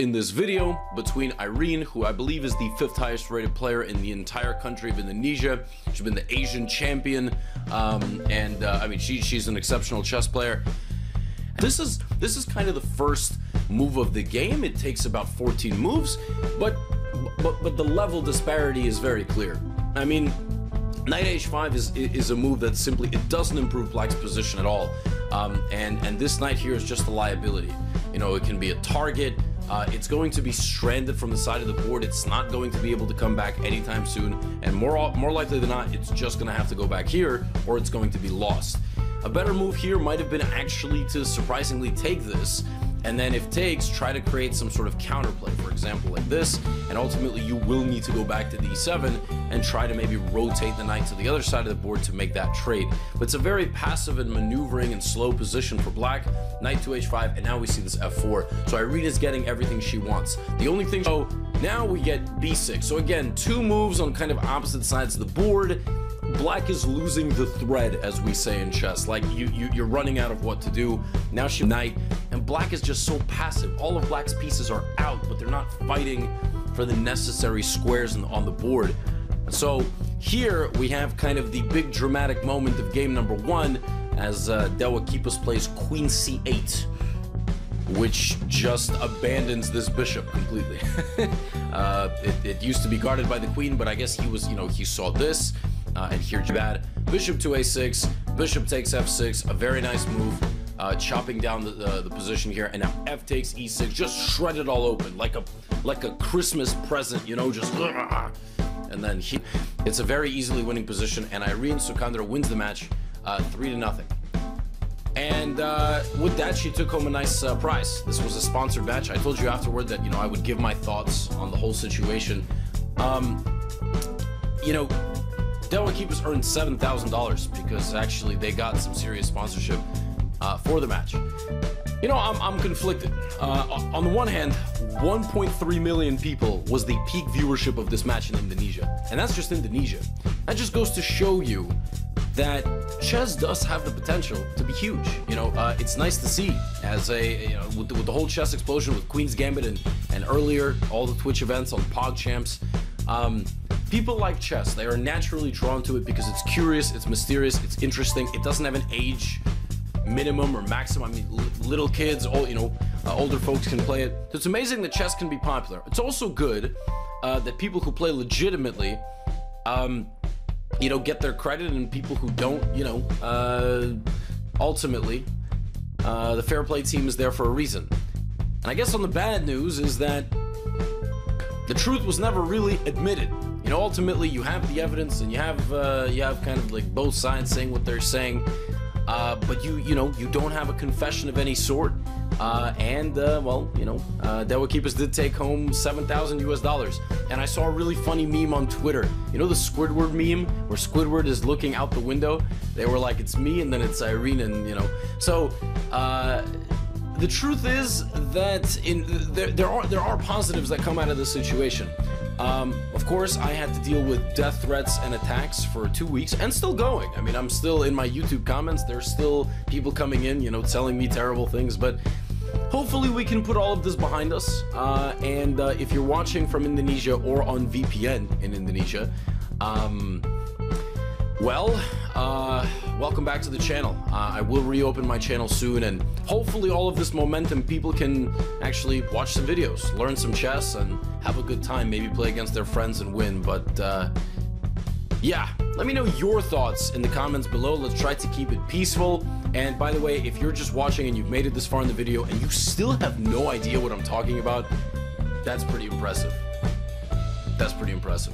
in this video between Irene, who I believe is the 5th highest rated player in the entire country of Indonesia. She's been the Asian champion, I mean, she's an exceptional chess player. This is kind of the first move of the game. It takes about 14 moves, but the level disparity is very clear. I mean, knight h5 is a move that simply, it doesn't improve black's position at all, and this knight here is just a liability. You know, it can be a target. It's going to be stranded from the side of the board. It's not going to be able to come back anytime soon, and more likely than not, it's just going to have to go back here, or it's going to be lost. A better move here might have been actually to surprisingly take this, and then if takes, try to create some sort of counterplay, for example like this, and ultimately you will need to go back to d7 and try to maybe rotate the knight to the other side of the board to make that trade. But it's a very passive and maneuvering and slow position for black. Knight to h5, and now we see this f4. So Irene is getting everything she wants. The only thing, so now we get b6. So again, 2 moves on kind of opposite sides of the board. Black is losing the thread, as we say in chess. Like you're running out of what to do. Now she knight, and black is just so passive. All of black's pieces are out, but they're not fighting for the necessary squares on the board. So here we have kind of the big dramatic moment of game number 1 as Dewa Kipas plays queen c8, which just abandons this bishop completely. It used to be guarded by the queen, but I guess he was, you know, he saw this. And here, bad. Bishop to a6, bishop takes f6, a very nice move, chopping down the position here, and now f takes e6, just shred it all open like a Christmas present, you know, just and then it's a very easily winning position, and Irene Sukandra wins the match 3-0. And with that, she took home a nice prize. This was a sponsored match. I told you afterward that, you know, I would give my thoughts on the whole situation. You know, Dewa Kipas earned $7,000 because actually they got some serious sponsorship for the match. You know, I'm conflicted. On the one hand, 1.3 million people was the peak viewership of this match in Indonesia. And that's just Indonesia. That just goes to show you that chess does have the potential to be huge. You know, it's nice to see as a, you know, with the whole chess explosion with Queen's Gambit and earlier, all the Twitch events on PogChamps. People like chess. They are naturally drawn to it because it's curious, it's mysterious, it's interesting. It doesn't have an age minimum or maximum. I mean, little kids, you know, older folks can play it. So it's amazing that chess can be popular. It's also good that people who play legitimately, you know, get their credit, and people who don't, you know, ultimately, the fair play team is there for a reason. And I guess on the bad news is that the truth was never really admitted. You know, ultimately, you have the evidence, and you have kind of like both sides saying what they're saying, but you know, you don't have a confession of any sort. Well, you know, Dewa Kipas did take home $7,000 US, and I saw a really funny meme on Twitter. You know the Squidward meme where Squidward is looking out the window? They were like, it's me, and then it's Irene, and you know, so. The truth is that there are positives that come out of this situation. Of course, I had to deal with death threats and attacks for 2 weeks, and still going. I mean, I'm still in my YouTube comments. There's still people coming in, you know, telling me terrible things, but hopefully we can put all of this behind us. If you're watching from Indonesia or on VPN in Indonesia, welcome back to the channel. I will reopen my channel soon, and hopefully all of this momentum, people can actually watch some videos, learn some chess, and have a good time, maybe play against their friends and win. But yeah, let me know your thoughts in the comments below. Let's try to keep it peaceful. And by the way, if you're just watching and you've made it this far in the video and you still have no idea what I'm talking about, that's pretty impressive. That's pretty impressive.